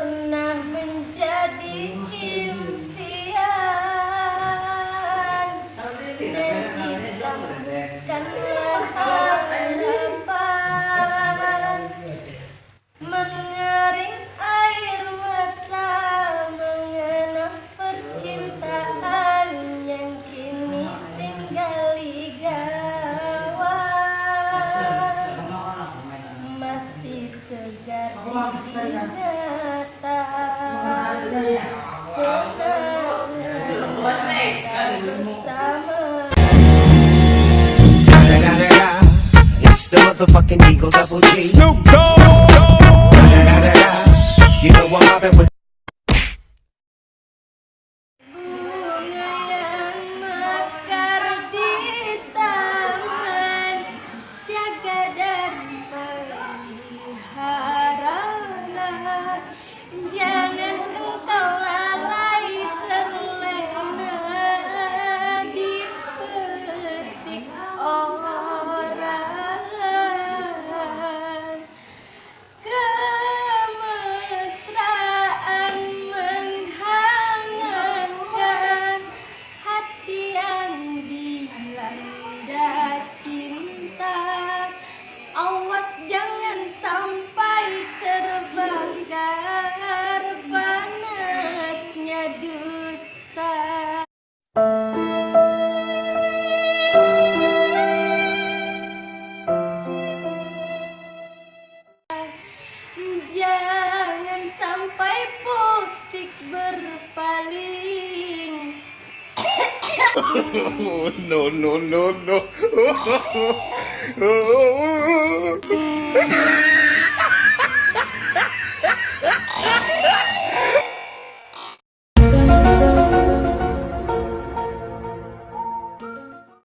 pernah menjadi impian dan hitam bukanlah harapan. Mengering air mata mengenang percintaan yang kini tinggal di gawang. Masih segar ingatan kenangan bersama. It's the motherfucking Eagle Double G. Snoop Dogg. You know I'm mobbing with. Bunga yang mekar di taman, jaga dan peliharalah. Jangan engkau lalai terlena dipetik orang. Kemesraan menghangatkan hati yang dilanda cinta. Awas jangan sampai terbakar panasnya dusta. Jangan sampai potik berpaling. No, no, no, no.